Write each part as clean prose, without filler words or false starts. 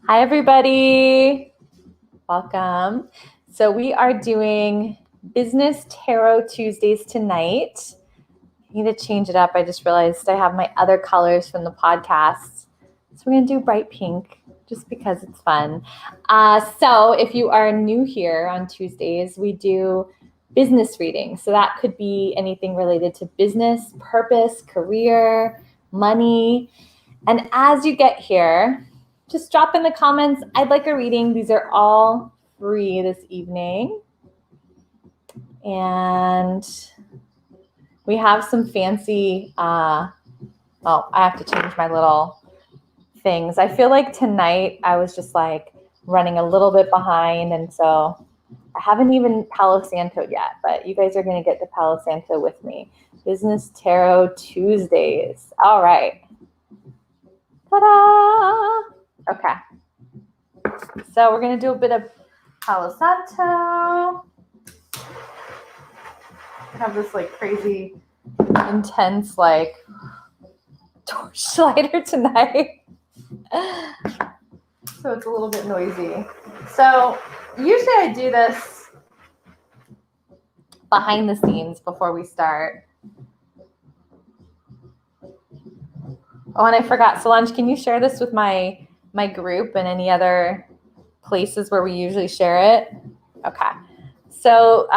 Hi, everybody. Welcome. So we are doing Business Tarot Tuesdays tonight. I need to change it up. I just realized I have my other colors from the podcast. So we're going to do bright pink just because it's fun. So if you are new here on Tuesdays, we do business reading. So that could be anything related to business, purpose, career, money. And as you get here, just drop in the comments, I'd like a reading. These are all free this evening. And we have some fancy, I have to change my little things. I feel like tonight I was just like running a little bit behind. And so I haven't even Palo Santo yet, but you guys are going to get to Palo Santo with me. Business Tarot Tuesdays. All right. Ta-da! Okay. So we're going to do a bit of Palo Santo. I have this like crazy, intense like torchlighter tonight. So it's a little bit noisy. So usually I do this behind the scenes before we start. Oh, and I forgot, Solange, can you share this with my group and any other places where we usually share it? Okay. So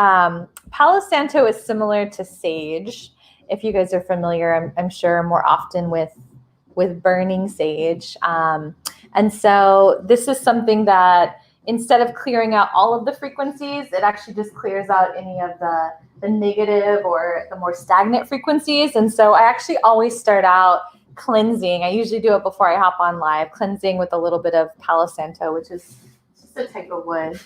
Palo Santo is similar to sage. If you guys are familiar, I'm sure more often with burning sage. And so this is something that instead of clearing out all of the frequencies, it actually just clears out any of the negative or the more stagnant frequencies. And so I actually always start out cleansing. I usually do it before I hop on live, cleansing with a little bit of Palo Santo, which is just a type of wood.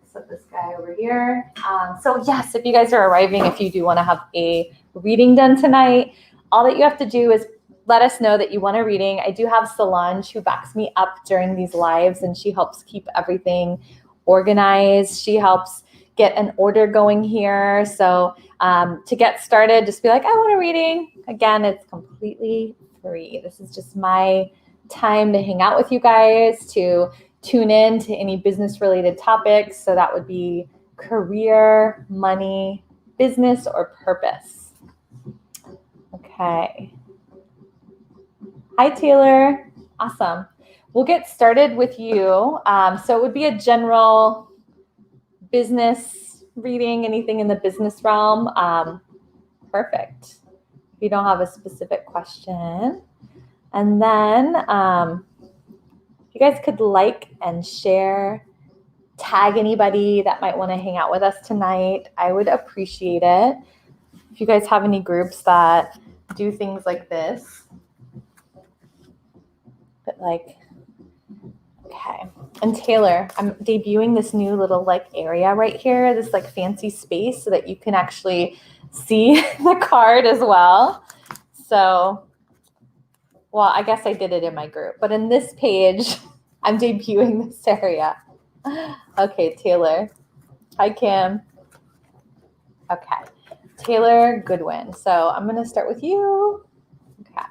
Set this guy over here. So yes, if you guys are arriving, if you do want to have a reading done tonight, all that you have to do is let us know that you want a reading. I do have Solange who backs me up during these lives, and she helps keep everything organized. She helps get an order going here. So to get started, just be like, I want a reading. Again, it's completely free. This is just my time to hang out with you guys, to tune in to any business related topics. So that would be career, money, business, or purpose. Okay. Hi, Taylor. Awesome. We'll get started with you. So it would be a general business reading, anything in the business realm. Perfect. If you don't have a specific question. And then you guys could like and share, tag anybody that might want to hang out with us tonight. I would appreciate it. If you guys have any groups that do things like this. But like, okay. And Taylor, I'm debuting this new little like area right here, this like fancy space so that you can actually see the card as well. So, well, I guess I did it in my group, but in this page, I'm debuting this area. Okay, Taylor. Hi, Kim. Okay, Taylor Goodwin. So I'm going to start with you. Okay.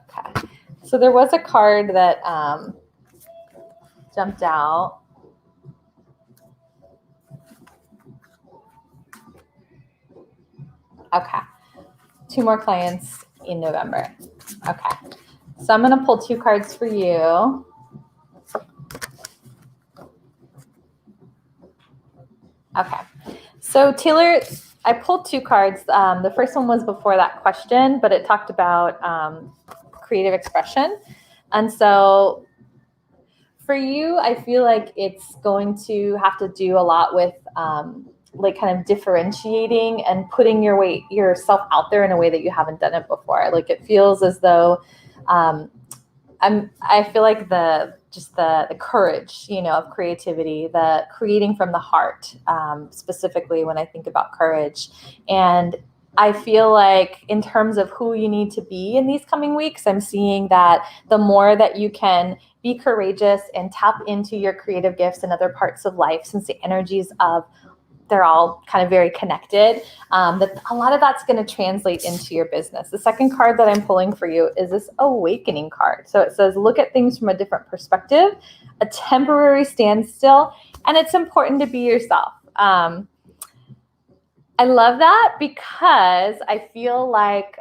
Okay. So there was a card that jumped out. Okay. 2 more clients in November. Okay. So I'm going to pull 2 cards for you. Okay. So Taylor, I pulled 2 cards. The first one was before that question, but it talked about creative expression. And so for you, I feel like it's going to have to do a lot with like kind of differentiating and putting yourself out there in a way that you haven't done it before. Like it feels as though I feel like the courage, of creativity, the creating from the heart, specifically when I think about courage. And I feel like in terms of who you need to be in these coming weeks, I'm seeing that the more that you can be courageous and tap into your creative gifts in other parts of life, since the energies of they're all kind of very connected. That a lot of that's going to translate into your business. The second card that I'm pulling for you is this awakening card. So it says, look at things from a different perspective, a temporary standstill, and it's important to be yourself. I love that because I feel like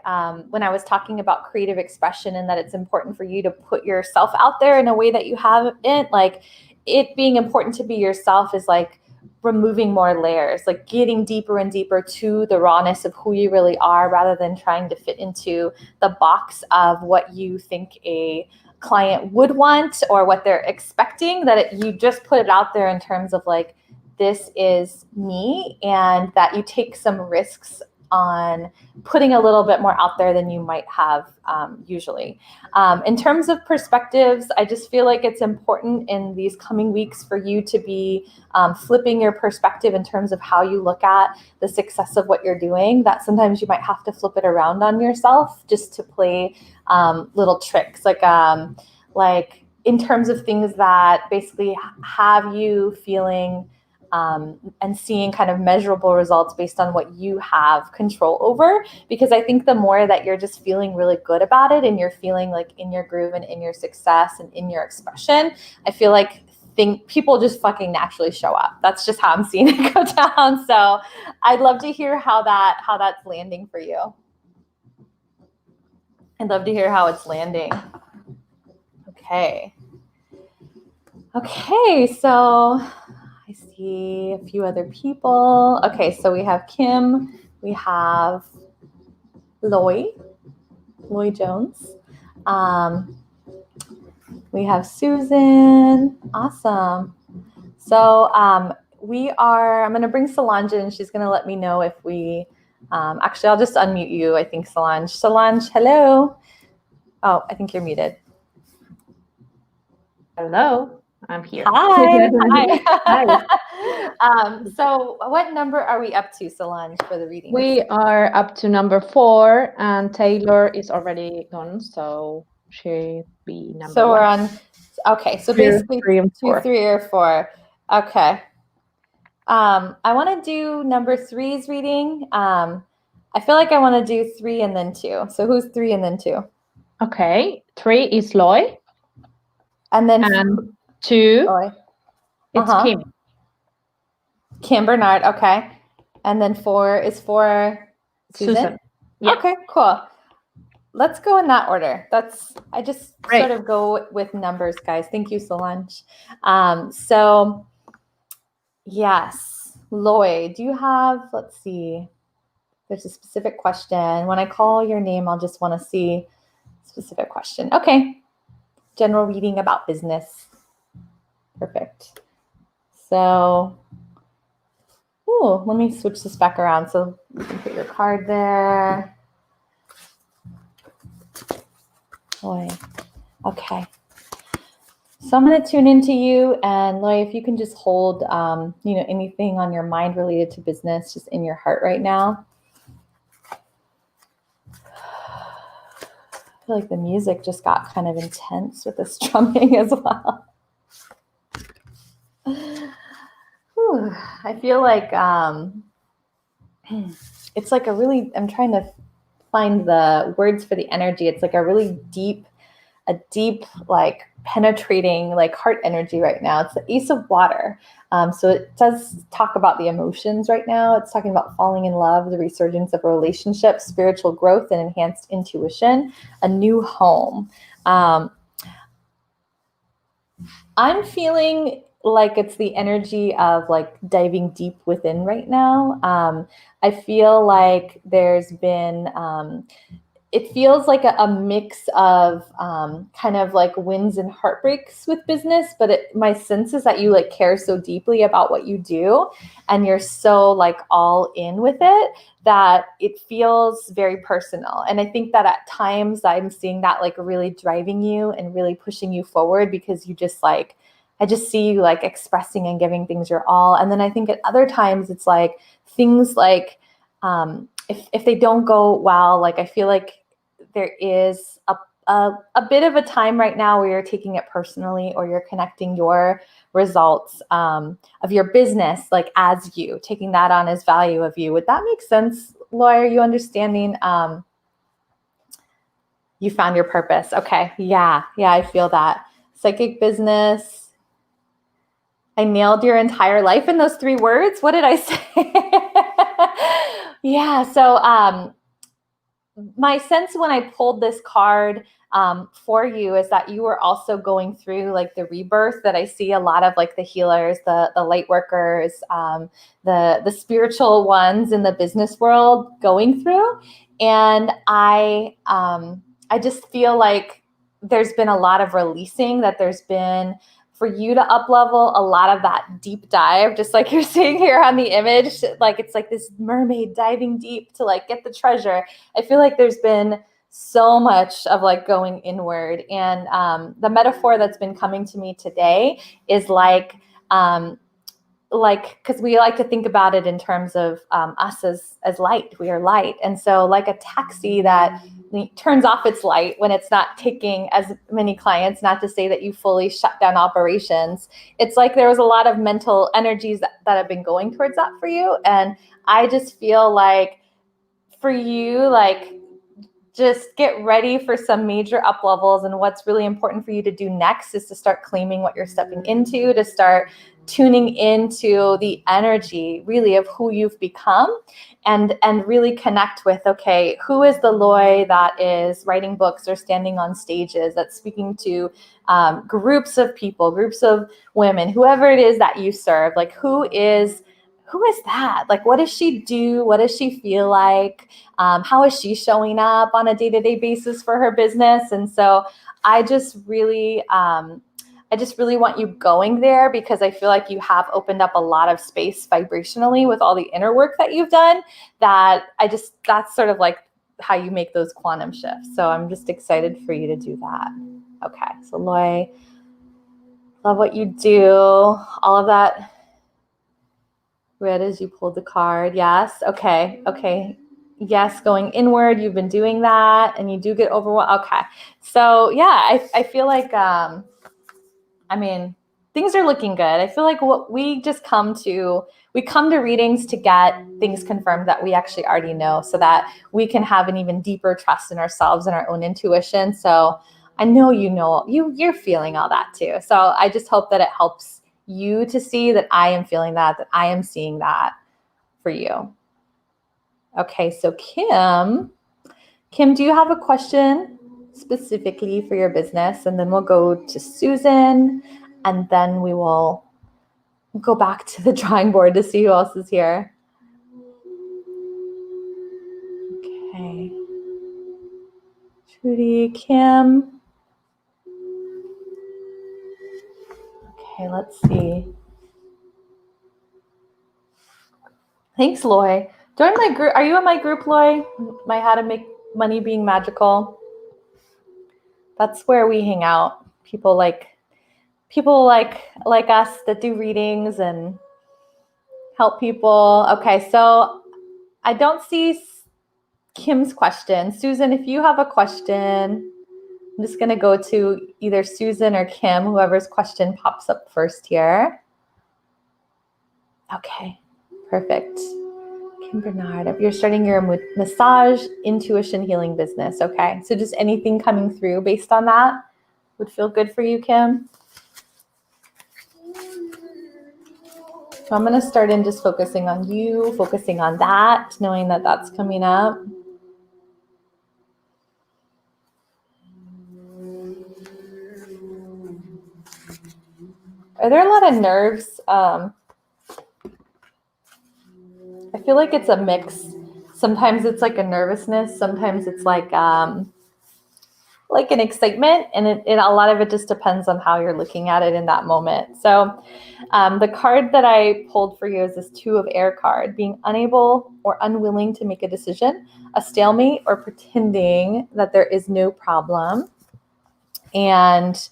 when I was talking about creative expression and that it's important for you to put yourself out there in a way that you haven't, like it being important to be yourself is like removing more layers, like getting deeper and deeper to the rawness of who you really are rather than trying to fit into the box of what you think a client would want or what they're expecting, that you just put it out there in terms of like, this is me, and that you take some risks on putting a little bit more out there than you might have usually. In terms of perspectives, I just feel like it's important in these coming weeks for you to be flipping your perspective in terms of how you look at the success of what you're doing, that sometimes you might have to flip it around on yourself just to play little tricks, like in terms of things that basically have you feeling and seeing kind of measurable results based on what you have control over. Because I think the more that you're just feeling really good about it and you're feeling like in your groove and in your success and in your expression, I feel like people just fucking naturally show up. That's just how I'm seeing it go down. So I'd love to hear how that's landing for you. I'd love to hear how it's landing. Okay, so I see a few other people. Okay, so we have Kim, we have Loy Jones. We have Susan. Awesome. So I'm going to bring Solange in. She's going to let me know if we, actually, I'll just unmute you, I think, Solange. Solange, hello. Oh, I think you're muted. Hello. I'm here. Hi. Hi. So what number are we up to, Solange, for the reading? We are up to number 4, and Taylor is already gone, so she'll be number 1. So we're on, okay, so basically 3 and 4. 2, 3, or 4. Okay. I want to do number 3's reading. I feel like I want to do 3 and then 2. So who's 3 and then 2? Okay. 3 is Loy. And then 2, Loy. it's Kim. Kim Bernard, okay. And then 4 is for Susan? Yeah. Okay, cool. Let's go in that order. I just Great. Sort of go with numbers, guys. Thank you, Solange. So yes, Loy, do you have, let's see, there's a specific question. When I call your name, I'll just want to see specific question. Okay. General reading about business. Perfect. So, let me switch this back around so you can put your card there. Loy. Okay. So I'm going to tune into you, and Loy, if you can just hold, anything on your mind related to business, just in your heart right now. I feel like the music just got kind of intense with the strumming as well. Whew. I feel like it's like I'm trying to find the words for the energy. It's like a really deep, like penetrating, like heart energy right now. It's the Ace of Water. So it does talk about the emotions right now. It's talking about falling in love, the resurgence of a relationship, spiritual growth, and enhanced intuition, a new home. I'm feeling like it's the energy of like diving deep within right now. I feel like there's been, it feels like a mix of kind of like wins and heartbreaks with business, but my sense is that you like care so deeply about what you do and you're so like all in with it that it feels very personal. And I think that at times I'm seeing that like really driving you and really pushing you forward because you just like, I just see you like expressing and giving things your all. And then I think at other times it's like things like if they don't go well, like I feel like there is a bit of a time right now where you're taking it personally, or you're connecting your results of your business, like as you, taking that on as value of you. Would that make sense, Loy? Are you understanding? You found your purpose. Okay. Yeah, I feel that. Psychic business. I nailed your entire life in those 3 words. What did I say? Yeah. So my sense when I pulled this card for you is that you were also going through like the rebirth that I see a lot of, like the healers, the light workers, the spiritual ones in the business world going through. And I just feel like there's been a lot of releasing, that there's been, for you to up level, a lot of that deep dive, just like you're seeing here on the image, like it's like this mermaid diving deep to like get the treasure. I feel like there's been so much of like going inward. And the metaphor that's been coming to me today is like, because we like to think about it in terms of us as light. We are light. And so like a taxi that turns off its light when it's not taking as many clients, not to say that you fully shut down operations. It's like there was a lot of mental energies that have been going towards that for you. And I just feel like for you, like, just get ready for some major up levels. And what's really important for you to do next is to start claiming what you're stepping into, to start tuning into the energy really of who you've become, and really connect with, okay, who is the Loy that is writing books or standing on stages, that's speaking to groups of people, groups of women, whoever it is that you serve. Like, who is that? Like, what does she do? What does she feel like? How is she showing up on a day-to-day basis for her business? And so I just really want you going there, because I feel like you have opened up a lot of space vibrationally with all the inner work that you've done, that's sort of like how you make those quantum shifts. So I'm just excited for you to do that. Okay. So Loy, love what you do. All of that red as you pulled the card. Yes. Okay. Yes, going inward. You've been doing that, and you do get overwhelmed. Okay. So yeah, I feel like, things are looking good. I feel like what we come to readings to get things confirmed that we actually already know, so that we can have an even deeper trust in ourselves and our own intuition. So I know you're feeling all that too. So I just hope that it helps you to see that I am feeling that I am seeing that for you. Okay, so Kim, do you have a question specifically for your business? And then we'll go to Susan, and then we will go back to the drawing board to see who else is here. Okay. Trudy, Kim. Okay, let's see. Thanks, Loy. Join my group. Are you in my group, Loy? My How to Make Money Being Magical. That's where we hang out. People like us that do readings and help people. Okay, so I don't see Kim's question. Susan, if you have a question, I'm just going to go to either Susan or Kim, whoever's question pops up first here. Okay, perfect. Kim Bernard, you're starting your massage intuition healing business. Okay, so just anything coming through based on that would feel good for you, Kim? So I'm going to start in just focusing on you, focusing on that, knowing that that's coming up. Are there a lot of nerves? I feel like it's a mix. Sometimes it's like a nervousness. Sometimes it's like an excitement. And a lot of it just depends on how you're looking at it in that moment. So the card that I pulled for you is this 2 of Air card, being unable or unwilling to make a decision, a stalemate, or pretending that there is no problem. And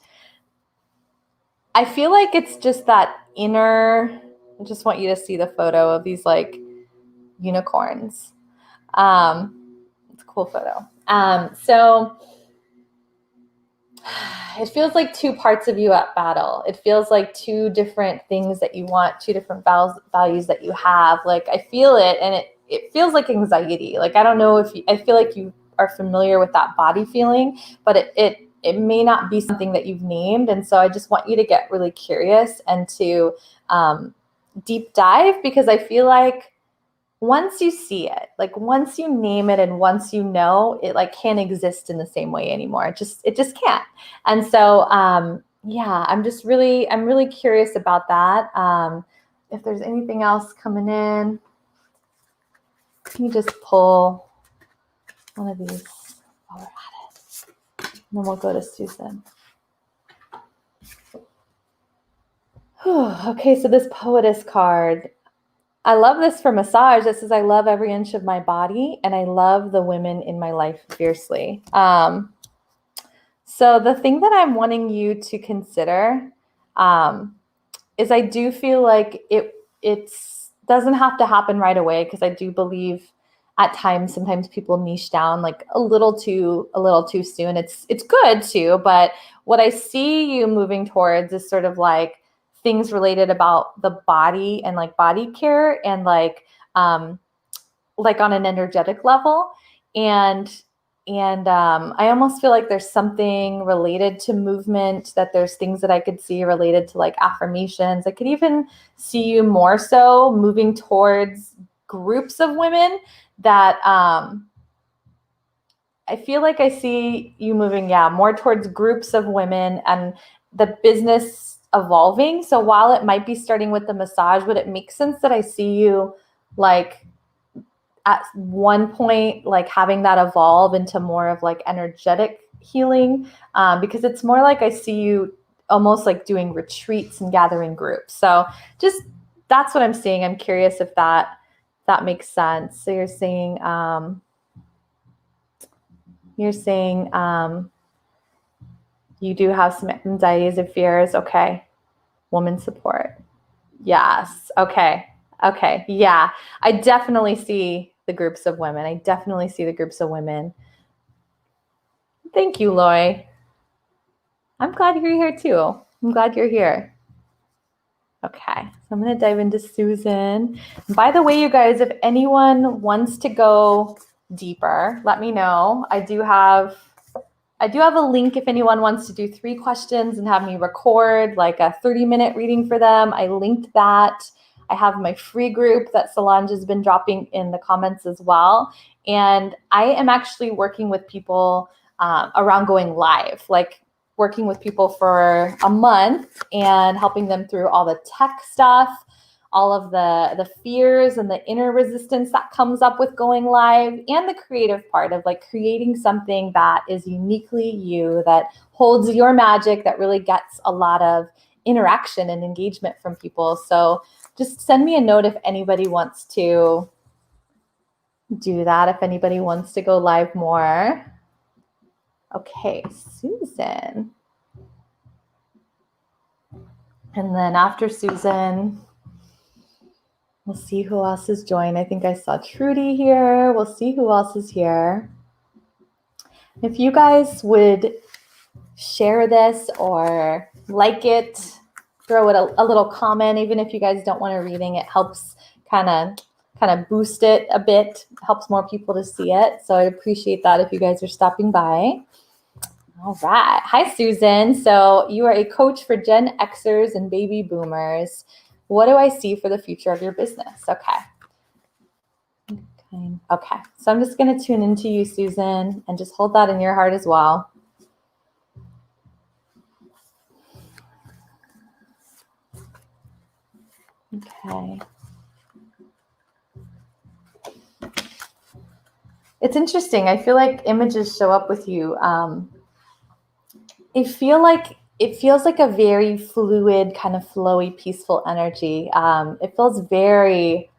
I feel like it's just that inner, I just want you to see the photo of these like unicorns. It's a cool photo. So It feels like two parts of you at battle. It feels like two different things that you want, two different values that you have. Like I feel it, and it feels like anxiety. Like I don't know if I feel like you are familiar with that body feeling, but it may not be something that you've named. And so I just want you to get really curious and to deep dive, because I feel like once you see it, like once you name it and once you know, it like can't exist in the same way anymore. It just can't. And so yeah, I'm really curious about that. If there's anything else coming in, can you just pull one of these while we're at it? And then we'll go to Susan. Okay, so this poetess card. I love this for massage. This says, I love every inch of my body and I love the women in my life fiercely. So the thing that I'm wanting you to consider is I do feel like it doesn't have to happen right away, because I do believe at times, sometimes people niche down like a little too soon. It's good too, but what I see you moving towards is sort of like things related about the body and like body care and like on an energetic level. And I almost feel like there's something related to movement, that there's things that I could see related to like affirmations. I could even see you more so moving towards groups of women that I feel like I see you moving, more towards groups of women and the business evolving. So while it might be starting with the massage, would it make sense that I see you like at one point like having that evolve into more of like energetic healing? Because it's more like I see you almost like doing retreats and gathering groups. So just that's what I'm seeing. I'm curious if that makes sense. So you're saying you do have some anxieties and fears. Okay. Woman support. Yes. Okay. Yeah. I definitely see the groups of women. Thank you, Loy. I'm glad you're here too. I'm glad you're here. Okay. So I'm going to dive into Susan. By the way, you guys, if anyone wants to go deeper, let me know. I do have a link if anyone wants to do 3 questions and have me record like a 30-minute reading for them. I linked that. I have my free group that Solange has been dropping in the comments as well. And I am actually working with people around going live, like working with people for a month and helping them through all the tech stuff, all of the fears and the inner resistance that comes up with going live, and the creative part of like creating something that is uniquely you, that holds your magic, that really gets a lot of interaction and engagement from people. So just send me a note if anybody wants to do that, if anybody wants to go live more. Okay, Susan. And then after Susan, we'll see who else has joined. I think I saw Trudy here. We'll see who else is here. If you guys would share this or like it, throw it a little comment, even if you guys don't want a reading, it helps kind of boost it a bit, helps more people to see it. So I'd appreciate that if you guys are stopping by. All right. Hi, Susan. So you are a coach for Gen Xers and baby boomers. What do I see for the future of your business? Okay. So I'm just going to tune into you, Susan, and just hold that in your heart as well. Okay. It's interesting. I feel like images show up with you. It feels like a very fluid, kind of flowy, peaceful energy. It feels very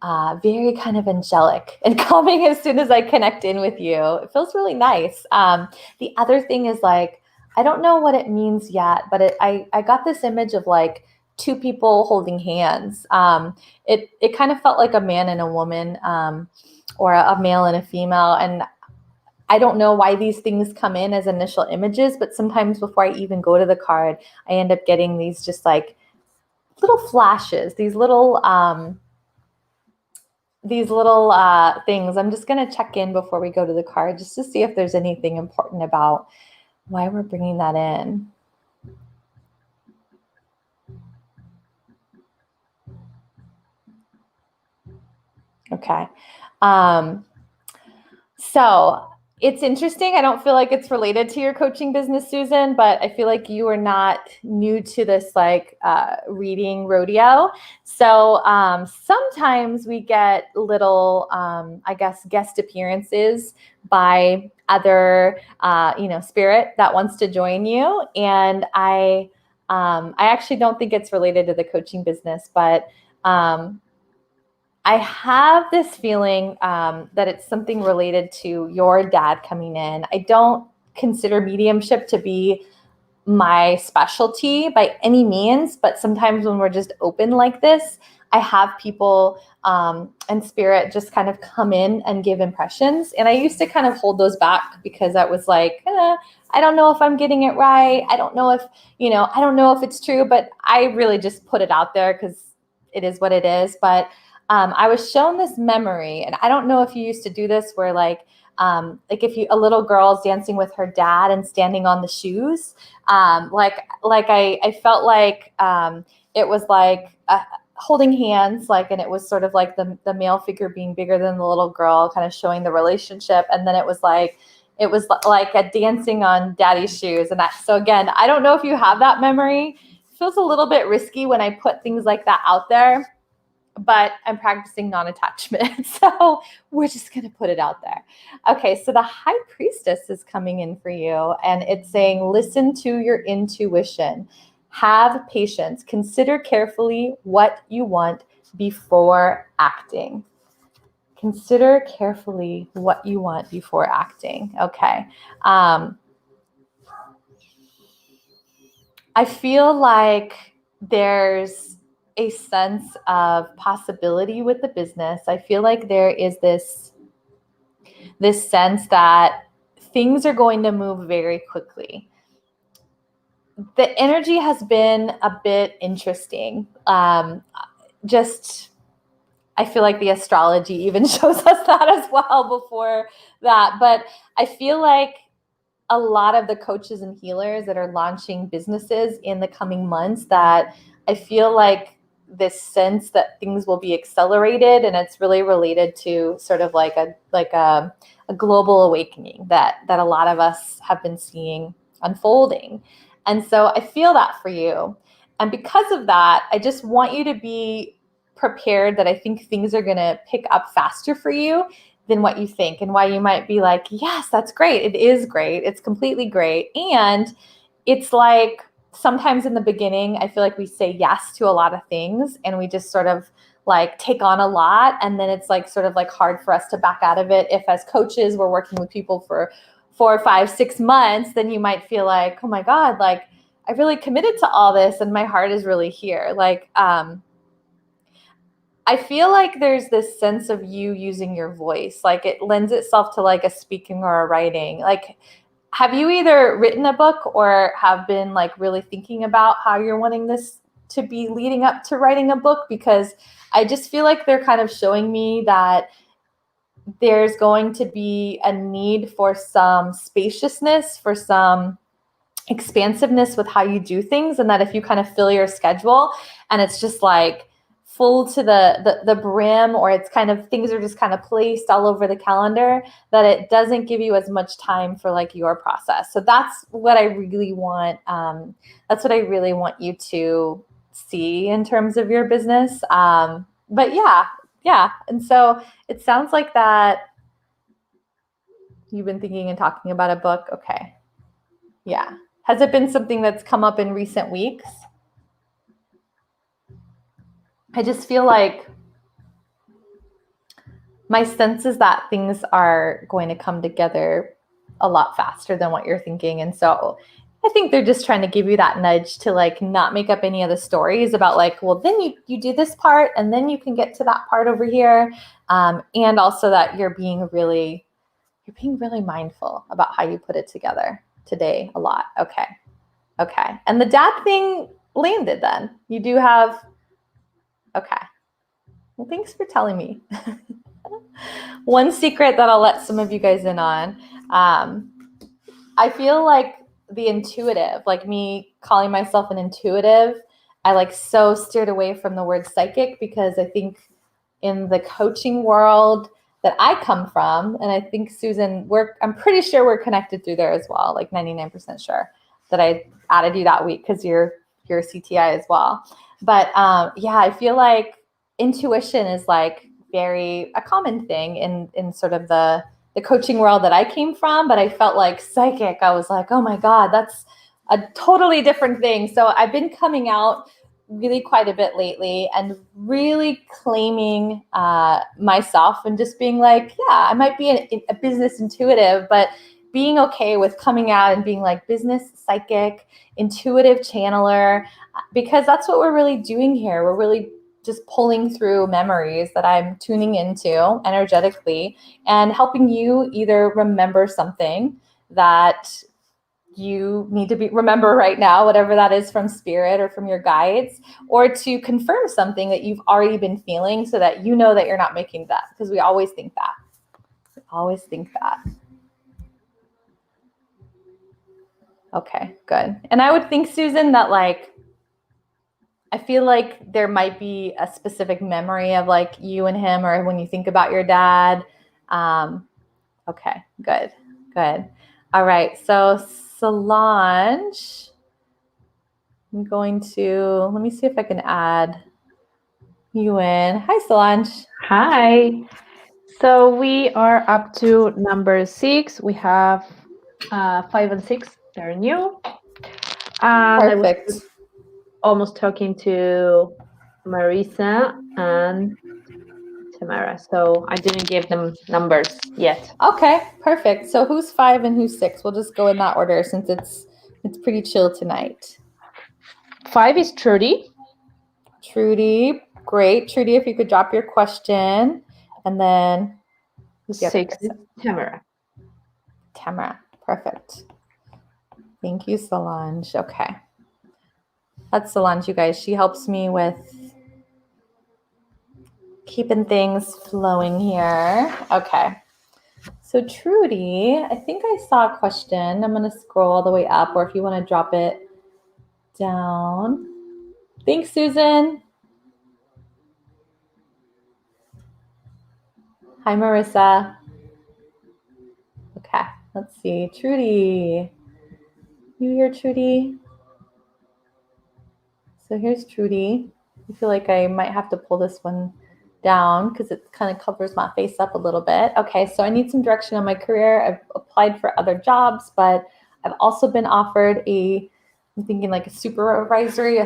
kind of angelic and calming as soon as I connect in with you. It feels really nice. The other thing is like, I don't know what it means yet, but I got this image of like 2 people holding hands. It kind of felt like a man and a woman, or a male and a female. And I don't know why these things come in as initial images, but sometimes before I even go to the card, I end up getting these just like little flashes, these little things. I'm just going to check in before we go to the card just to see if there's anything important about why we're bringing that in. Okay. So it's interesting. I don't feel like it's related to your coaching business, Susan, but I feel like you are not new to this like reading rodeo. So sometimes we get little, I guess, guest appearances by other, spirit that wants to join you. And I actually don't think it's related to the coaching business, but I have this feeling that it's something related to your dad coming in. I don't consider mediumship to be my specialty by any means, but sometimes when we're just open like this, I have people and spirit just kind of come in and give impressions. And I used to kind of hold those back because I was like, I don't know if I'm getting it right. I don't know if, I don't know if it's true, but I really just put it out there because it is what it is. But I was shown this memory, and I don't know if you used to do this where like if a little girl's dancing with her dad and standing on the shoes, I felt like it was like holding hands, and it was sort of like the male figure being bigger than the little girl, kind of showing the relationship, and then it was like a dancing on daddy's shoes, and so again, I don't know if you have that memory. It feels a little bit risky when I put things like that out there, but I'm practicing non-attachment. So we're just going to put it out there. Okay, so the High Priestess is coming in for you, and it's saying, listen to your intuition. Have patience. Consider carefully what you want before acting. Consider carefully what you want before acting. Okay. I feel like there's a sense of possibility with the business. I feel like there is this sense that things are going to move very quickly. The energy has been a bit interesting. I feel like the astrology even shows us that as well before that. But I feel like a lot of the coaches and healers that are launching businesses in the coming months, that I feel like this sense that things will be accelerated, and it's really related to sort of like a global awakening that a lot of us have been seeing unfolding. And so I feel that for you. And because of that, I just want you to be prepared that I think things are going to pick up faster for you than what you think, and why you might be like, yes, that's great. It is great. It's completely great. And it's like, sometimes in the beginning, I feel like we say yes to a lot of things, and we just sort of like take on a lot. And then it's like sort of like hard for us to back out of it. If as coaches, we're working with people for 4, 5, 6 months, then you might feel like, oh my God, like I really committed to all this and my heart is really here. Like, I feel like there's this sense of you using your voice. Like it lends itself to like a speaking or a writing. Like, have you either written a book or have been like really thinking about how you're wanting this to be leading up to writing a book? Because I just feel like they're kind of showing me that there's going to be a need for some spaciousness, for some expansiveness with how you do things. And that if you kind of fill your schedule and it's just like full to the brim, or it's kind of things are just kind of placed all over the calendar, that it doesn't give you as much time for like your process. So that's what I really want. That's what I really want you to see in terms of your business. But yeah. And so it sounds like that you've been thinking and talking about a book. Okay. Yeah. Has it been something that's come up in recent weeks? I just feel like my sense is that things are going to come together a lot faster than what you're thinking. And so I think they're just trying to give you that nudge to like not make up any of the stories about like, well, then you do this part and then you can get to that part over here. And also that you're being really You're being really mindful about how you put it together today a lot. Okay. And the dad thing landed then. You do have, okay. Well, thanks for telling me. One secret that I'll let some of you guys in on. I feel like the intuitive, like me calling myself an intuitive, I like so steered away from the word psychic because I think in the coaching world that I come from, and I think Susan, I'm pretty sure we're connected through there as well, like 99% sure that I added you that week because you're a CTI as well. But yeah, I feel like intuition is like very a common thing in sort of the coaching world that I came from, but I felt like psychic. I was like, oh my God, that's a totally different thing. So I've been coming out really quite a bit lately and really claiming myself and just being like, yeah, I might be a business intuitive, but being okay with coming out and being like business psychic, intuitive channeler, because that's what we're really doing here. We're really just pulling through memories that I'm tuning into energetically and helping you either remember something that you need to remember right now, whatever that is from spirit or from your guides, or to confirm something that you've already been feeling so that you know that you're not making that, because we always think that. Okay, good. And I would think, Susan, that like, I feel like there might be a specific memory of like you and him, or when you think about your dad. Okay, good. All right, so Solange, I'm going to, let me see if I can add you in. Hi, Solange. Hi. So we are up to number 6. We have 5 and 6. They're new. And Perfect. I was almost talking to Marisa and Tamara, so I didn't give them numbers yet. Okay, perfect. So who's 5 and who's 6? We'll just go in that order since it's pretty chill tonight. 5 is Trudy. Trudy, great. Trudy, if you could drop your question, and then 6 is Tamara. Tamara, perfect. Thank you, Solange. Okay. That's Solange, you guys. She helps me with keeping things flowing here. Okay. So Trudy, I think I saw a question. I'm going to scroll all the way up, or if you want to drop it down. Thanks, Susan. Hi, Marissa. Okay, let's see. Trudy. You here, Trudy? So here's Trudy. I feel like I might have to pull this one down because it kind of covers my face up a little bit. Okay, so I need some direction on my career. I've applied for other jobs, but I've also been offered I'm thinking like a supervisory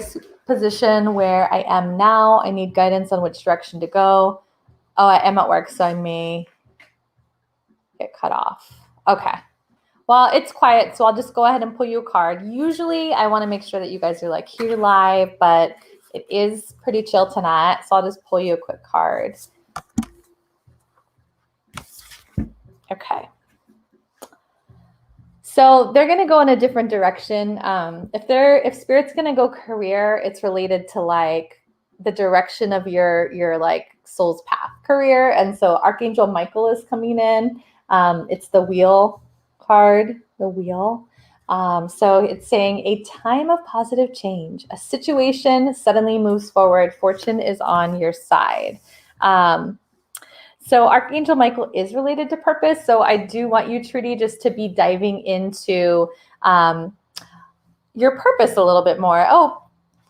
position where I am now. I need guidance on which direction to go. Oh, I am at work, so I may get cut off. Okay. Well, it's quiet, so I'll just go ahead and pull you a card. Usually I want to make sure that you guys are like here live, but it is pretty chill tonight, so I'll just pull you a quick card. Okay. So they're going to go in a different direction. If Spirit's going to go career, it's related to like the direction of your like soul's path career. And so Archangel Michael is coming in. It's the wheel card, the wheel. So it's saying a time of positive change. A situation suddenly moves forward. Fortune is on your side. So Archangel Michael is related to purpose. So I do want you, Trudy, just to be diving into your purpose a little bit more. Oh,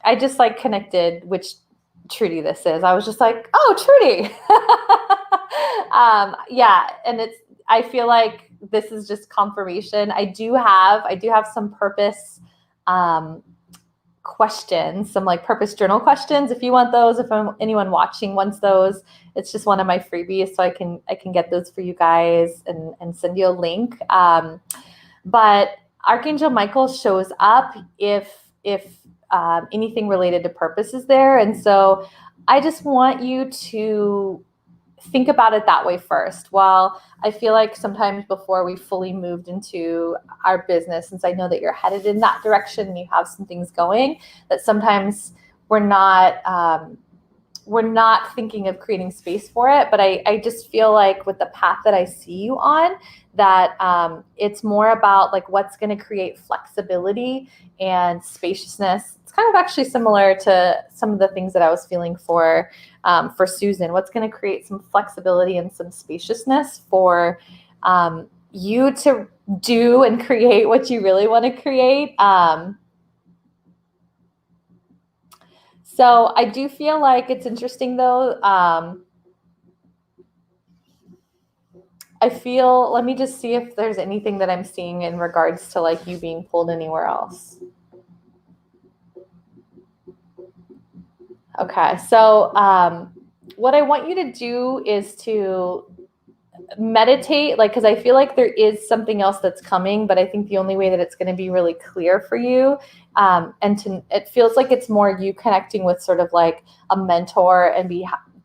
I just like connected which Trudy this is. I was just like, oh, Trudy. Yeah, and I feel like this is just confirmation. I do have some purpose questions, some like purpose journal questions. If you want those, if anyone watching wants those, it's just one of my freebies, so I can get those for you guys and send you a link. But Archangel Michael shows up if anything related to purpose is there, and so I just want you to think about it that way first. Well, I feel like sometimes before we fully moved into our business, since I know that you're headed in that direction and you have some things going, that sometimes we're not thinking of creating space for it. But I just feel like with the path that I see you on, that it's more about like what's going to create flexibility and spaciousness. It's kind of actually similar to some of the things that I was feeling for Susan. What's going to create some flexibility and some spaciousness for you to do and create what you really want to create. So I do feel like it's interesting though. Let me just see if there's anything that I'm seeing in regards to like you being pulled anywhere else. Okay, so what I want you to do is to meditate, like, because I feel like there is something else that's coming, but I think the only way that it's going to be really clear for you, it feels like it's more you connecting with sort of like a mentor and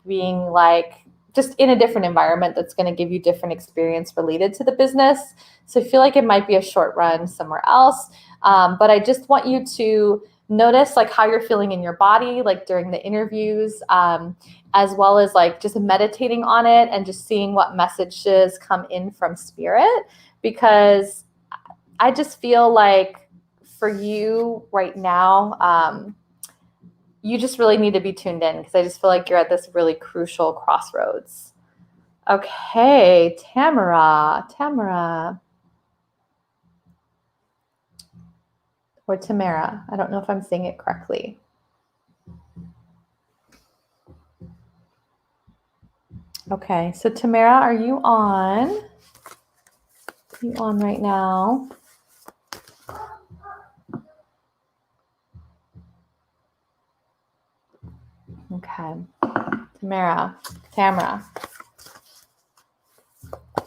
being like just in a different environment that's going to give you different experience related to the business. So I feel like it might be a short run somewhere else, but I just want you to notice like how you're feeling in your body, like during the interviews, as well as like just meditating on it and just seeing what messages come in from spirit, because I just feel like for you right now, you just really need to be tuned in, because I just feel like you're at this really crucial crossroads. Okay, Tamara. Or Tamara. I don't know if I'm saying it correctly. Okay, so Tamara, are you on? Are you on right now? Okay, Tamara. I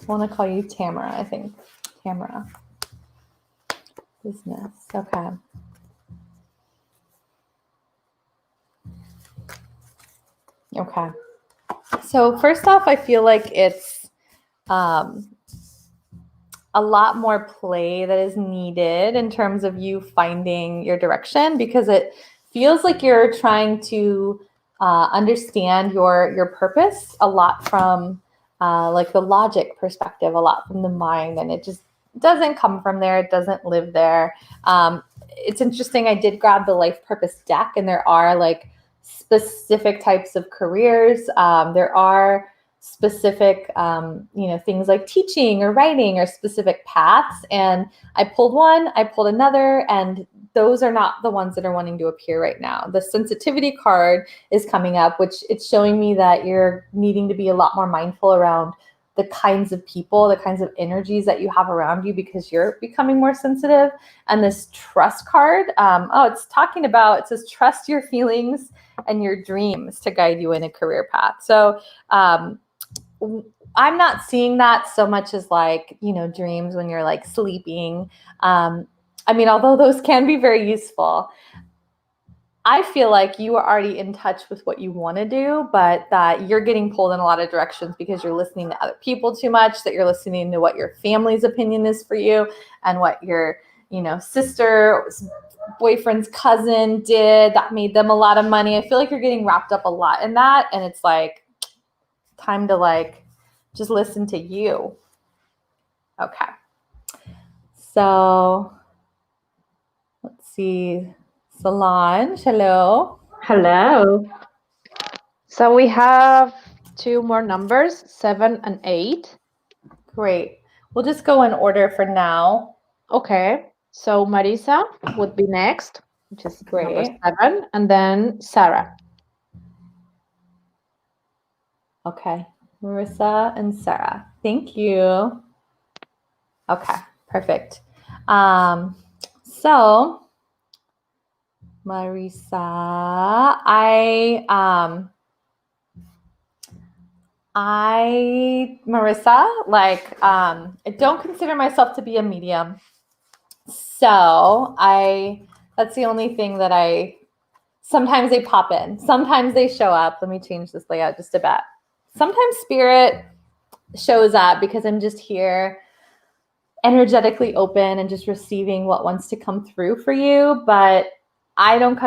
want to call you Tamara, I think. Tamara. Business. Okay. Okay. So first off, I feel like it's a lot more play that is needed in terms of you finding your direction, because it feels like you're trying to understand your purpose a lot from like the logic perspective, a lot from the mind, and it just doesn't come from there. It doesn't live there. It's interesting. I did grab the life purpose deck, and there are like specific types of careers. There are specific, things like teaching or writing or specific paths. And I pulled one, I pulled another, and those are not the ones that are wanting to appear right now. The sensitivity card is coming up, which it's showing me that you're needing to be a lot more mindful around the kinds of people, the kinds of energies that you have around you, because you're becoming more sensitive. And this trust card, it says trust your feelings and your dreams to guide you in a career path. So I'm not seeing that so much as like, dreams when you're like sleeping. Although those can be very useful, I feel like you are already in touch with what you want to do, but that you're getting pulled in a lot of directions because you're listening to other people too much, that you're listening to what your family's opinion is for you and what your, sister, boyfriend's cousin did that made them a lot of money. I feel like you're getting wrapped up a lot in that. And it's like time to like just listen to you. Okay. So let's see. Solange, hello. Hello. So we have 2 more numbers, 7 and 8. Great. We'll just go in order for now. Okay. So Marisa would be next, which is Great. number 7, and then Sarah. Okay. Marissa and Sarah. Thank you. Okay, perfect. So Marisa, I don't consider myself to be a medium. So that's the only thing that sometimes they pop in. Sometimes they show up. Let me change this layout just a bit. sometimes spirit shows up because I'm just here energetically open and just receiving what wants to come through for you. But I don't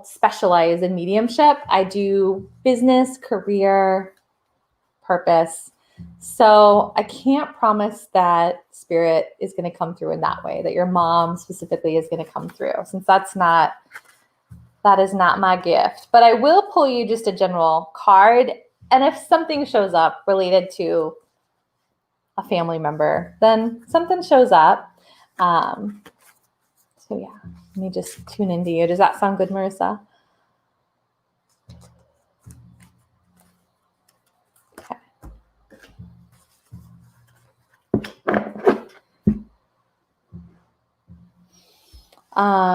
specialize in mediumship. I do business, career, purpose. So I can't promise that spirit is going to come through in that way, that your mom specifically is going to come through, since that is not my gift. But I will pull you just a general card. And if something shows up related to a family member, then something shows up. So yeah, let me just tune into you. Does that sound good, Marissa?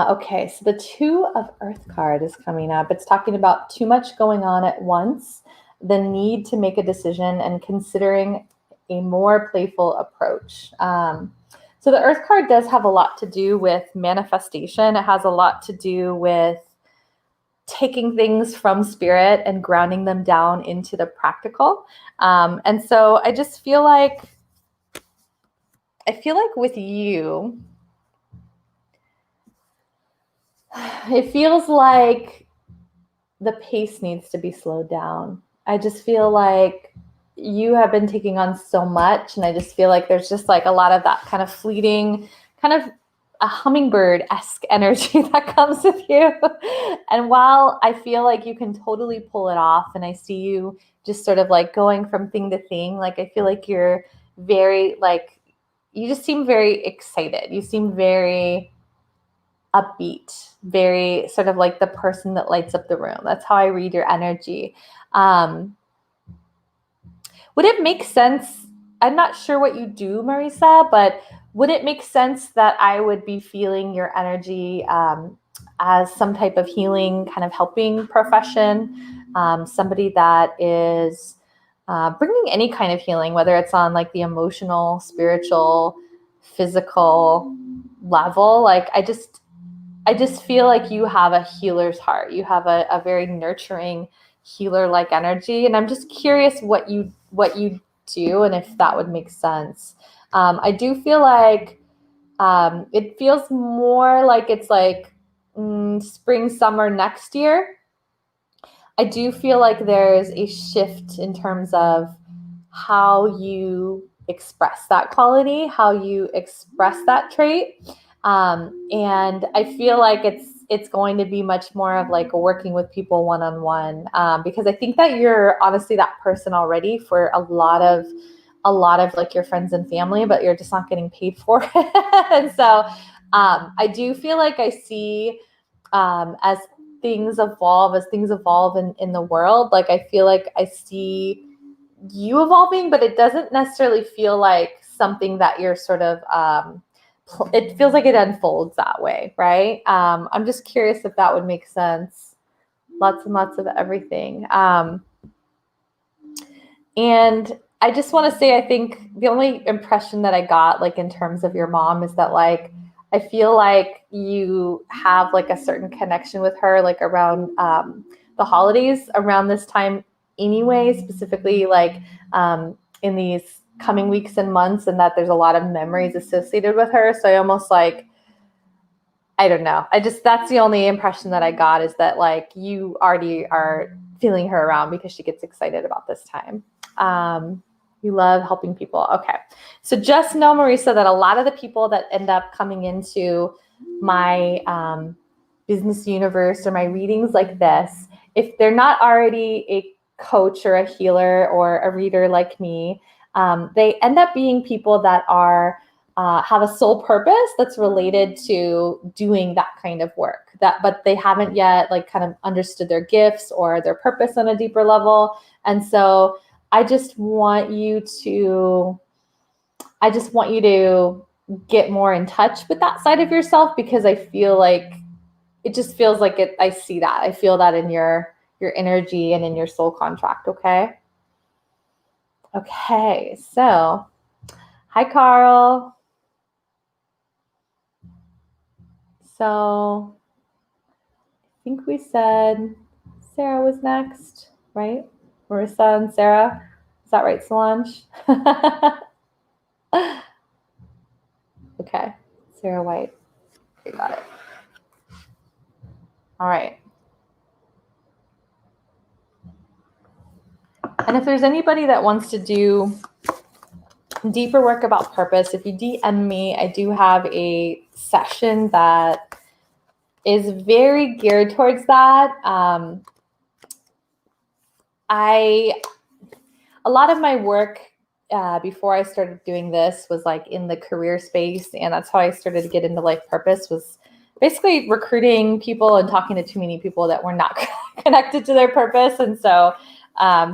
Okay, so the Two of Earth card is coming up. It's talking about too much going on at once, the need to make a decision, and considering a more playful approach. So the Earth card does have a lot to do with manifestation. It has a lot to do with taking things from spirit and grounding them down into the practical. And so I just feel like with you, it feels like the pace needs to be slowed down. I just feel like you have been taking on so much, and I just feel like there's just like a lot of that kind of fleeting, kind of a hummingbird-esque energy that comes with you. And while I feel like you can totally pull it off, and I see you just sort of like going from thing to thing, like I feel like you're very like, you just seem very excited. You seem very upbeat, very sort of like the person that lights up the room. That's how I read your energy. Would it make sense? I'm not sure what you do, Marissa, but would it make sense that I would be feeling your energy as some type of healing, kind of helping profession, somebody that is bringing any kind of healing, whether it's on like the emotional, spiritual, physical level? Like I just feel like you have a healer's heart. You have a very nurturing, healer-like energy. And I'm just curious what you do and if that would make sense. I do feel like it feels more like it's like spring, summer next year. I do feel like there's a shift in terms of how you express that quality, how you express that trait. And I feel like it's going to be much more of like working with people one-on-one, because I think that you're honestly that person already for a lot of like your friends and family, but you're just not getting paid for it. And so I do feel like I see as things evolve in the world, like I feel like I see you evolving, but it doesn't necessarily feel like something that you're sort of it feels like it unfolds that way, right? I'm just curious if that would make sense. Lots and lots of everything. And I just want to say, I think the only impression that I got, like in terms of your mom, is that like I feel like you have like a certain connection with her, like around the holidays, around this time anyway, specifically like in these coming weeks and months, and that there's a lot of memories associated with her. So I almost like, I don't know. That's the only impression that I got, is that like you already are feeling her around because she gets excited about this time. You love helping people. Okay. So just know, Marissa, that a lot of the people that end up coming into my business universe or my readings like this, if they're not already a coach or a healer or a reader like me, they end up being people that are have a soul purpose that's related to doing that kind of work, but they haven't yet like kind of understood their gifts or their purpose on a deeper level. And so I just want you to get more in touch with that side of yourself, because I feel like it just feels like it. I see that. I feel that in your energy and in your soul contract. Okay. Okay. So, hi, Carl. So, I think we said Sarah was next. right? Marissa and Sarah. Is that right, Solange? Okay, Sarah White. You got it. All right. And if there's anybody that wants to do deeper work about purpose, if you DM me, I do have a session that is very geared towards that. A lot of my work before I started doing this was like in the career space, and that's how I started to get into life purpose, was basically recruiting people and talking to too many people that were not connected to their purpose. And so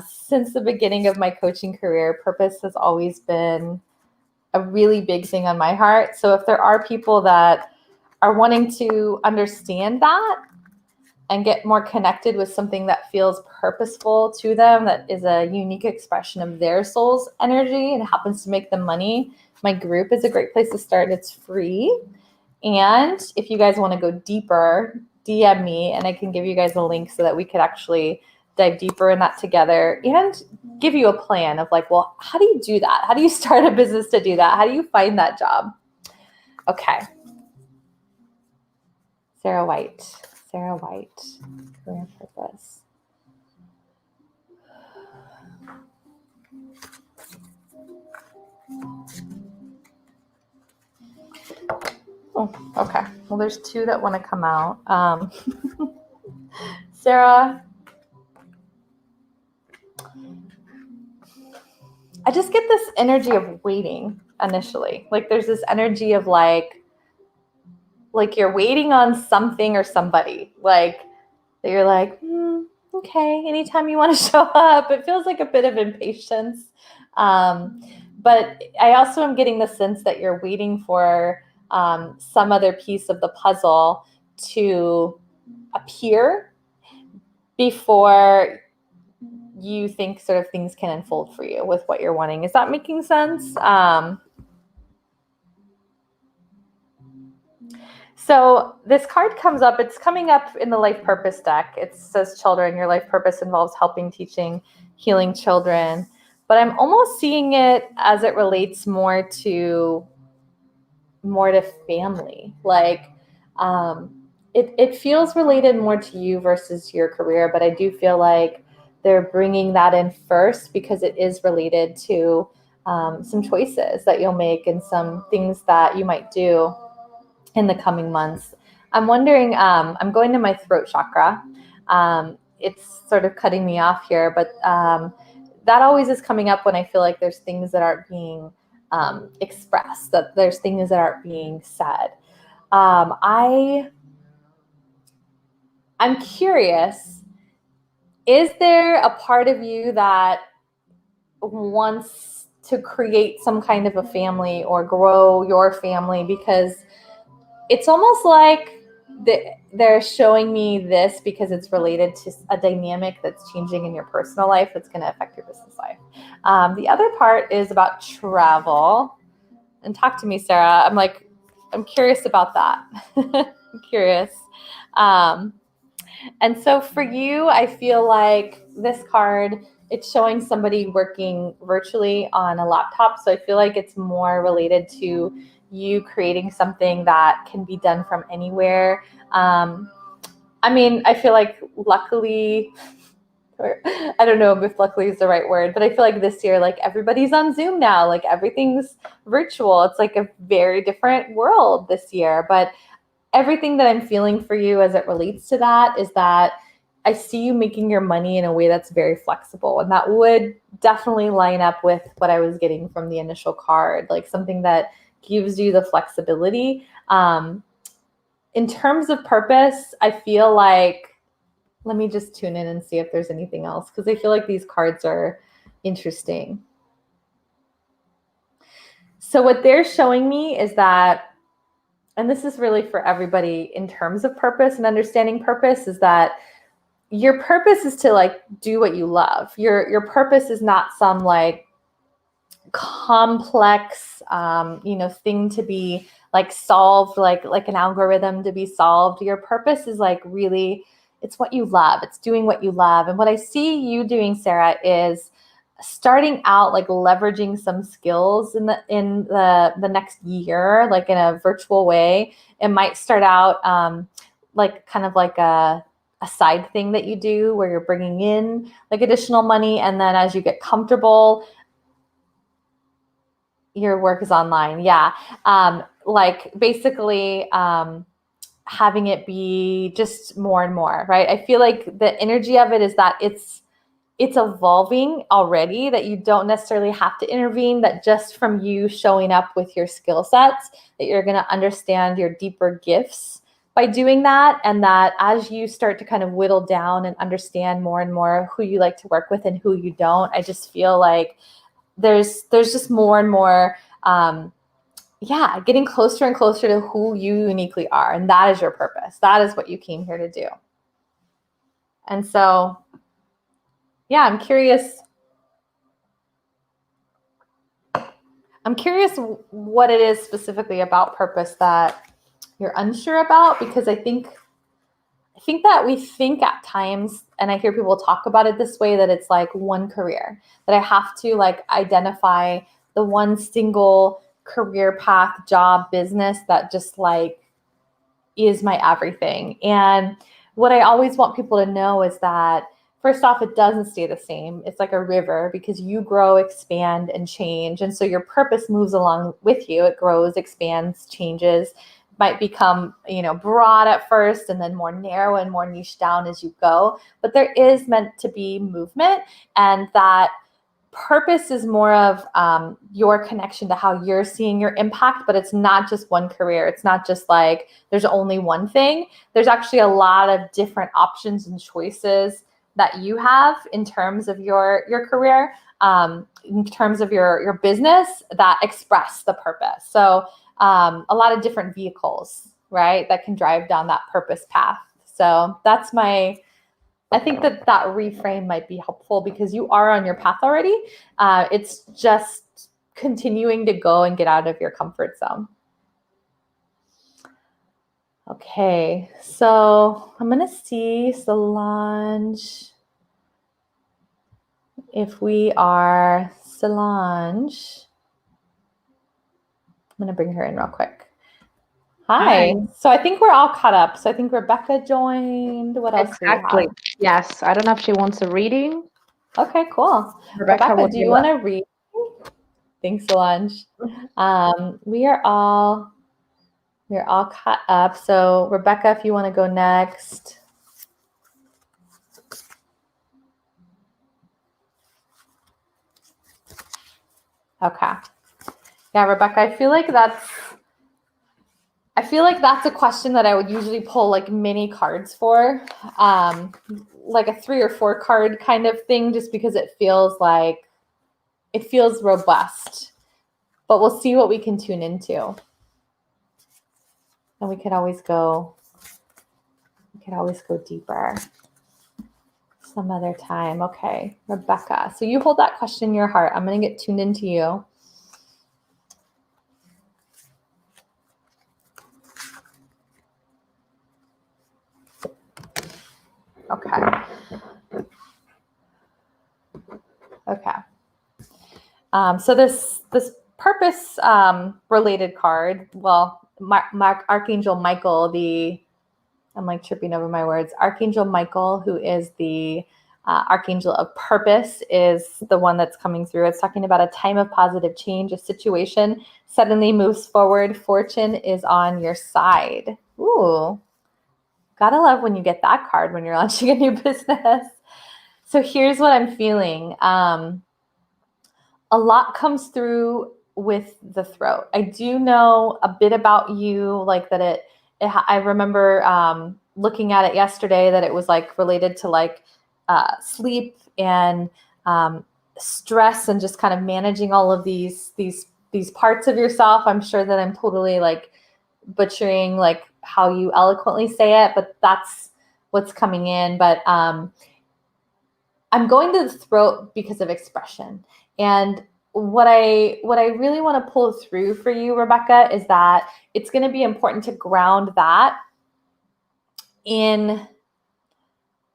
since the beginning of my coaching career, purpose has always been a really big thing on my heart. So if there are people that are wanting to understand that and get more connected with something that feels purposeful to them, that is a unique expression of their soul's energy and happens to make them money, my group is a great place to start. It's free. And if you guys want to go deeper, DM me and I can give you guys a link so that we could actually dive deeper in that together and give you a plan of like, well, how do you do that? How do you start a business to do that? How do you find that job? Okay. Sarah White, career purpose. Oh, okay. Well, there's two that want to come out. Sarah, I just get this energy of waiting initially. Like there's this energy of like you're waiting on something or somebody. Like that you're like, okay, anytime you want to show up. It feels like a bit of impatience. But I also am getting the sense that you're waiting for some other piece of the puzzle to appear before you think sort of things can unfold for you with what you're wanting. Is that making sense? So this card comes up, it's coming up in the life purpose deck. It says children, your life purpose involves helping, teaching, healing children. But I'm almost seeing it as it relates more to family. Like it feels related more to you versus your career, but I do feel like they're bringing that in first because it is related to some choices that you'll make and some things that you might do in the coming months. I'm wondering, I'm going to my throat chakra. It's sort of cutting me off here, but that always is coming up when I feel like there's things that aren't being expressed, that there's things that aren't being said. I'm curious, is there a part of you that wants to create some kind of a family or grow your family? Because it's almost like they're showing me this because it's related to a dynamic that's changing in your personal life that's going to affect your business life. The other part is about travel. And talk to me, Sarah. I'm curious about that. I'm curious. And so for you, I feel like this card, it's showing somebody working virtually on a laptop. So I feel like it's more related to you creating something that can be done from anywhere. I feel like luckily, or I don't know if luckily is the right word, but I feel like this year, like everybody's on Zoom now, like everything's virtual. It's like a very different world this year. But everything that I'm feeling for you as it relates to that is that I see you making your money in a way that's very flexible. And that would definitely line up with what I was getting from the initial card, like something that gives you the flexibility. In terms of purpose, I feel like, let me just tune in and see if there's anything else, because I feel like these cards are interesting. So what they're showing me is that, and this is really for everybody in terms of purpose and understanding purpose, is that your purpose is to like do what you love. Your purpose is not some like complex thing to be like solved, like an algorithm to be solved. Your purpose is like really it's what you love. It's doing what you love. And what I see you doing, Sarah, is starting out like leveraging some skills in the next year, like in a virtual way. It might start out like kind of like a side thing that you do where you're bringing in like additional money. And then as you get comfortable, your work is online. Yeah. Like basically having it be just more and more, right? I feel like the energy of it is that it's evolving already, that you don't necessarily have to intervene, that just from you showing up with your skill sets, that you're going to understand your deeper gifts by doing that. And that as you start to kind of whittle down and understand more and more who you like to work with and who you don't, I just feel like there's just more and more, getting closer and closer to who you uniquely are. And that is your purpose. That is what you came here to do. And so, yeah, I'm curious what it is specifically about purpose that you're unsure about, because I think that we think at times, and I hear people talk about it this way, that it's like one career, that I have to like identify the one single career path, job, business that just like is my everything. And what I always want people to know is that first off, it doesn't stay the same. It's like a river, because you grow, expand, and change. And so your purpose moves along with you. It grows, expands, changes, might become, broad at first and then more narrow and more niche down as you go. But there is meant to be movement, and that purpose is more of your connection to how you're seeing your impact. But it's not just one career. It's not just like there's only one thing. There's actually a lot of different options and choices that you have in terms of your career, in terms of your business that express the purpose. So a lot of different vehicles, right, that can drive down that purpose path. So that's I think that reframe might be helpful, because you are on your path already. It's just continuing to go and get out of your comfort zone. Okay, so I'm going to see, Solange, if we are Solange. I'm going to bring her in real quick. Hi. So I think we're all caught up. So I think Rebecca joined. What else do we have? Yes. I don't know if she wants a reading. Okay, cool. Rebecca, do you want to read? Thanks, Solange. We're all caught up. So Rebecca, if you want to go next. Okay. Yeah, Rebecca, I feel like that's a question that I would usually pull like mini cards for, like a 3 or 4 card kind of thing, just because it feels robust. But we'll see what we can tune into. And we could always go deeper some other time. Okay, Rebecca. So you hold that question in your heart. I'm going to get tuned into you. Okay. So this purpose related card, well, Archangel Michael, I'm like tripping over my words. Archangel Michael, who is the Archangel of Purpose, is the one that's coming through. It's talking about a time of positive change. A situation suddenly moves forward. Fortune is on your side. Ooh, gotta love when you get that card when you're launching a new business. So here's what I'm feeling. A lot comes through with the throat. I do know a bit about you, like that I remember looking at it yesterday, that it was like related to like sleep and stress, and just kind of managing all of these parts of yourself. I'm sure that I'm totally like butchering like how you eloquently say it, but that's what's coming in. But I'm going to the throat because of expression. And what I really want to pull through for you, Rebecca, is that it's going to be important to ground that in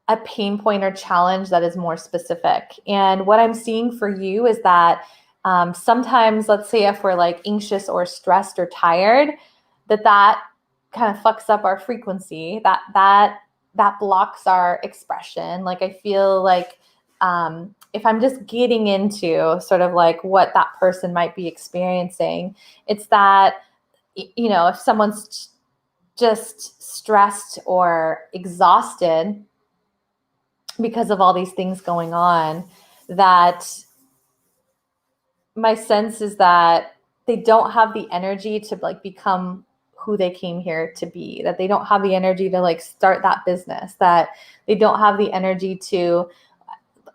a pain point or challenge that is more specific. And what I'm seeing for you is that sometimes, let's say if we're like anxious or stressed or tired, that kind of fucks up our frequency, that blocks our expression. Like I feel like if I'm just getting into sort of like what that person might be experiencing, it's that, you know, if someone's just stressed or exhausted because of all these things going on, that my sense is that they don't have the energy to like become who they came here to be, that they don't have the energy to like start that business, that they don't have the energy to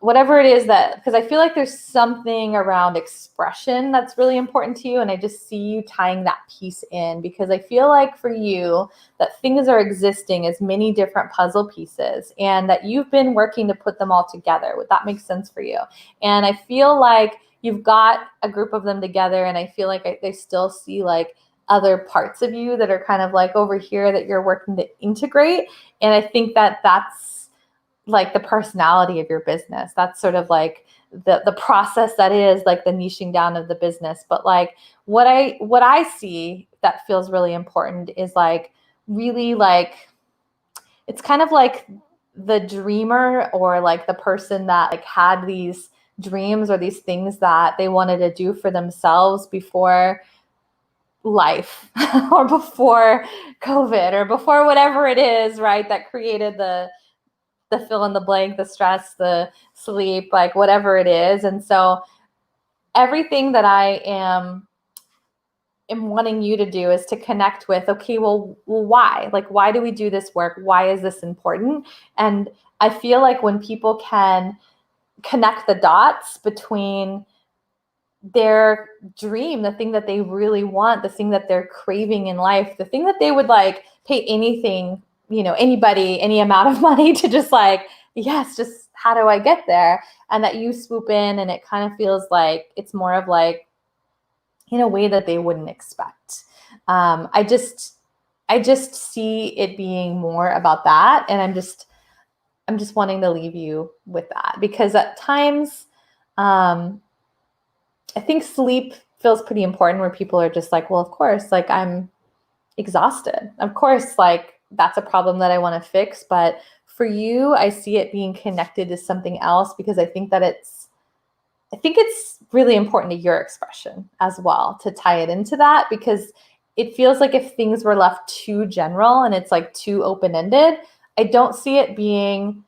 whatever it is, that because I feel like there's something around expression that's really important to you, and I just see you tying that piece in, because I feel like for you that things are existing as many different puzzle pieces and that you've been working to put them all together. Would that make sense for you? And I feel like you've got a group of them together, and I feel like they still see like other parts of you that are kind of like over here that you're working to integrate. And I think that that's like the personality of your business. That's sort of like the process that is like the niching down of the business. But like what I see that feels really important is like really like, it's kind of like the dreamer, or like the person that like had these dreams or these things that they wanted to do for themselves before life or before COVID or before whatever it is, right, that created the fill in the blank, the stress, the sleep, like whatever it is. And so everything that I am wanting you to do is to connect with, okay, well, why? Like, why do we do this work? Why is this important? And I feel like when people can connect the dots between their dream, the thing that they really want, the thing that they're craving in life, the thing that they would like pay anything, you know, anybody, any amount of money to just like, yes, just how do I get there? And that you swoop in, and it kind of feels like it's more of like in a way that they wouldn't expect. I just see it being more about that. And I'm just wanting to leave you with that, because at times, I think sleep feels pretty important, where people are just like, well, of course, like I'm exhausted. Of course, like that's a problem that I want to fix. But for you, I see it being connected to something else, because I think it's really important to your expression as well to tie it into that, because it feels like if things were left too general and it's like too open-ended, I don't see it being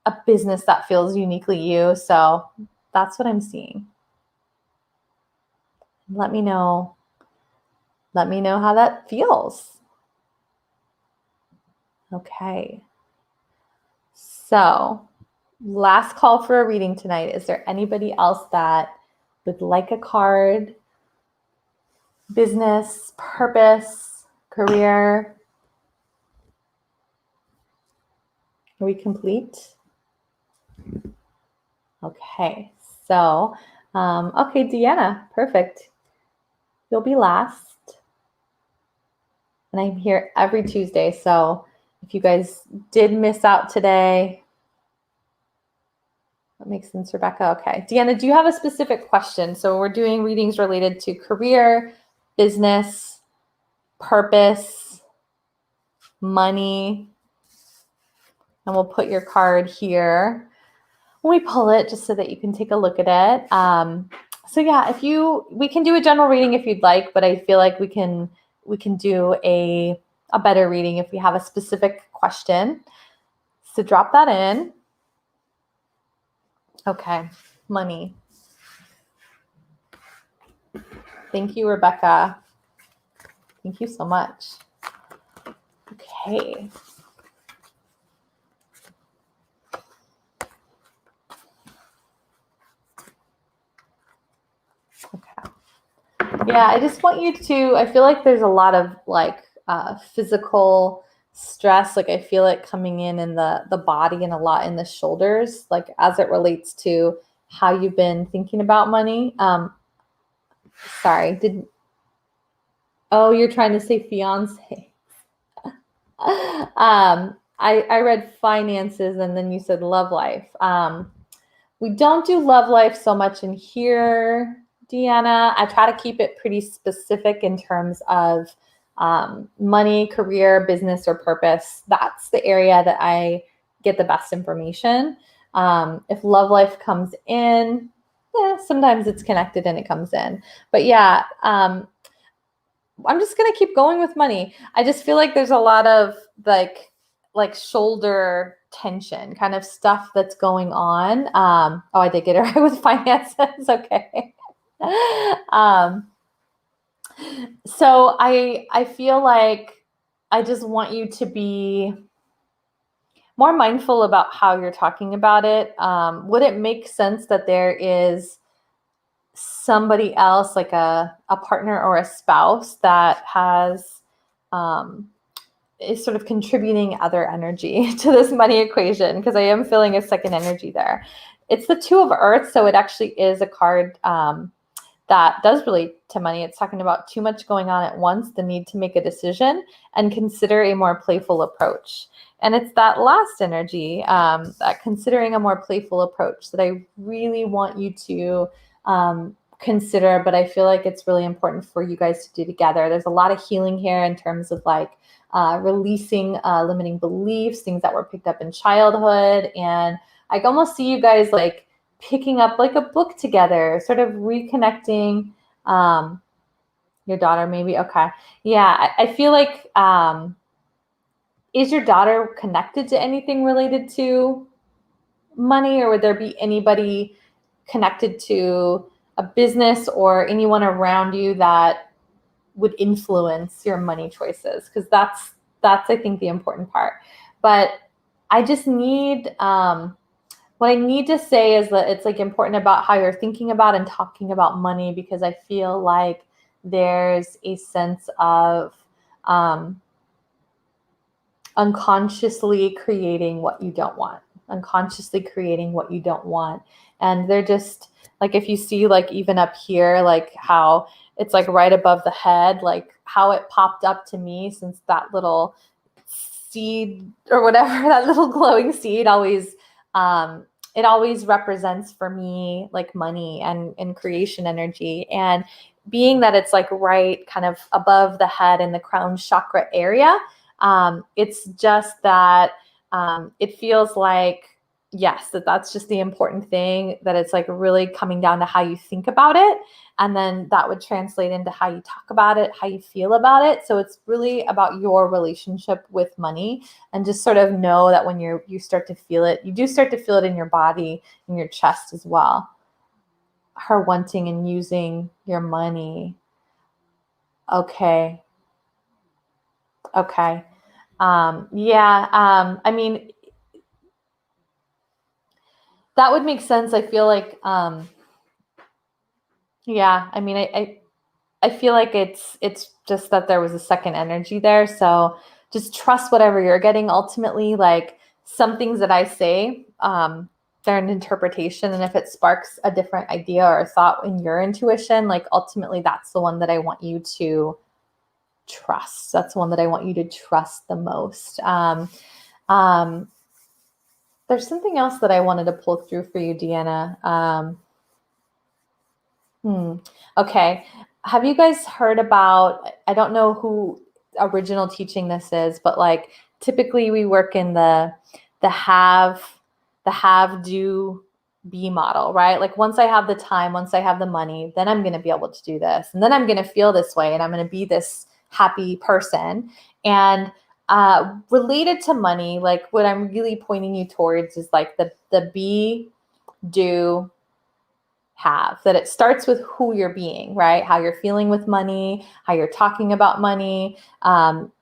a business that feels uniquely you. So that's what I'm seeing. Let me know how that feels. Okay. So, last call for a reading tonight. Is there anybody else that would like a card? Business, purpose, career? Are we complete? Okay. So, okay, Deanna, perfect. You'll be last. And I'm here every Tuesday. So if you guys did miss out today, that makes sense, Rebecca. Okay. Deanna, do you have a specific question? So we're doing readings related to career, business, purpose, money. And we'll put your card here when we pull it, just so that you can take a look at it. So yeah, we can do a general reading if you'd like, but I feel like we can do a better reading if we have a specific question. So drop that in. Okay, money. Thank you, Rebecca. Thank you so much. Okay. Okay. Yeah, I just want you to, I feel like there's a lot of like physical stress. Like I feel it coming in the body and a lot in the shoulders, like as it relates to how you've been thinking about money. Sorry, oh, you're trying to say fiance. I read finances and then you said love life. We don't do love life so much in here, Deanna. I try to keep it pretty specific in terms of money, career, business, or purpose. That's the area that I get the best information. If love life comes in, sometimes it's connected and it comes in. But yeah, I'm just gonna keep going with money. I just feel like there's a lot of like shoulder tension kind of stuff that's going on. Oh, I did get it right with finances. Okay. So I feel like I just want you to be more mindful about how you're talking about it. Would it make sense that there is somebody else, like a partner or a spouse that has is sort of contributing other energy to this money equation? Because I am feeling a second energy there. It's the Two of Earth, so it actually is a card that does relate to money. It's talking about too much going on at once, the need to make a decision and consider a more playful approach. And it's that last energy, that considering a more playful approach, that I really want you to consider, but I feel like it's really important for you guys to do together. There's a lot of healing here in terms of like releasing limiting beliefs, things that were picked up in childhood. And I can almost see you guys like picking up like a book together, sort of reconnecting. Your daughter maybe. Okay. Yeah, I feel like, is your daughter connected to anything related to money, or would there be anybody connected to a business or anyone around you that would influence your money choices? Because that's I think the important part. But I just need what I need to say is that it's like important about how you're thinking about and talking about money, because I feel like there's a sense of unconsciously creating what you don't want, And they're just like, if you see like even up here, like how it's like right above the head, like how it popped up to me, since that little seed or whatever, that little glowing seed always, it always represents for me like money and creation energy. And being that it's like right kind of above the head in the crown chakra area, it's just that it feels like, yes, that's just the important thing, that it's like really coming down to how you think about it. And then that would translate into how you talk about it, how you feel about it. So it's really about your relationship with money, and just sort of know that when you start to feel it, you do start to feel it in your body, in your chest as well. Her wanting and using your money. Okay. I mean, that would make sense. I feel like, I mean, I feel like it's just that there was a second energy there. So just trust whatever you're getting. Ultimately, like some things that I say, they're an interpretation. And if it sparks a different idea or a thought in your intuition, like ultimately that's the one that I want you to trust. That's the one that I want you to trust the most. There's something else that I wanted to pull through for you, Deanna. Okay. Have you guys heard about, I don't know who original teaching this is, but like typically we work in the have, do, be model, right? Like once I have the time, once I have the money, then I'm going to be able to do this. And then I'm going to feel this way, and I'm going to be this happy person. And related to money, like what I'm really pointing you towards is like the be, do, have, that it starts with who you're being, right? How you're feeling with money, how you're talking about money. And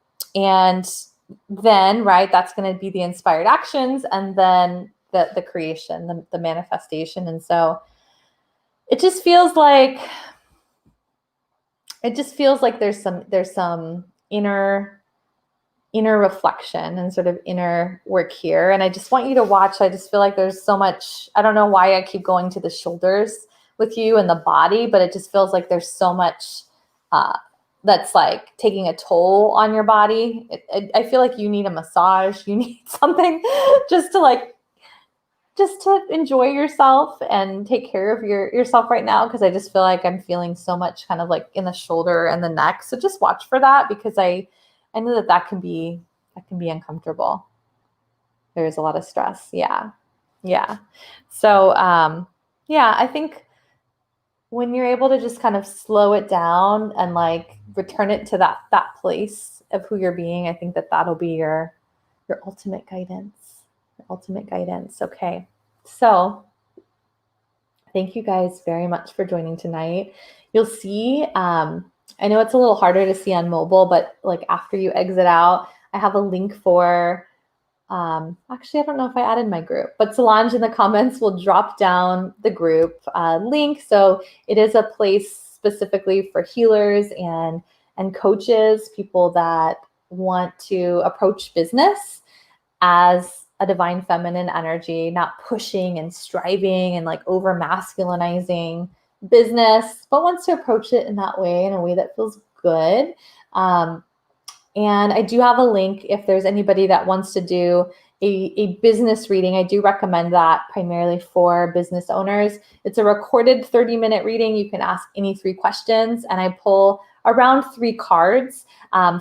then, right, that's going to be the inspired actions, and then the creation, the manifestation. And so it just feels like there's some inner reflection and sort of inner work here. And I just want you to watch. I just feel like there's so much, I don't know why I keep going to the shoulders with you and the body, but it just feels like there's so much that's like taking a toll on your body. I feel like you need a massage. You need something just to enjoy yourself and take care of yourself right now. Cause I just feel like I'm feeling so much kind of like in the shoulder and the neck. So just watch for that, because I know that can be uncomfortable. There's a lot of stress. Yeah. Yeah. So, yeah, I think when you're able to just kind of slow it down and like return it to that place of who you're being, I think that that'll be your ultimate guidance. Your ultimate guidance. Okay. So thank you guys very much for joining tonight. You'll see, I know it's a little harder to see on mobile, but like after you exit out, I have a link for, actually, I don't know if I added my group, but Solange in the comments will drop down the group link. So it is a place specifically for healers and coaches, people that want to approach business as a divine feminine energy, not pushing and striving and like over masculinizing business, but wants to approach it in that way, in a way that feels good. And I do have a link if there's anybody that wants to do a business reading. I do recommend that primarily for business owners. It's a recorded 30-minute reading. You can ask any 3 questions, and I pull around 3 cards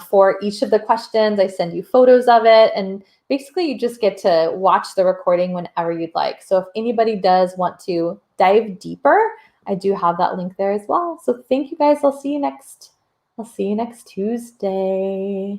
for each of the questions. I send you photos of it, and basically you just get to watch the recording whenever you'd like. So if anybody does want to dive deeper, I do have that link there as well. So thank you guys. I'll see you next Tuesday.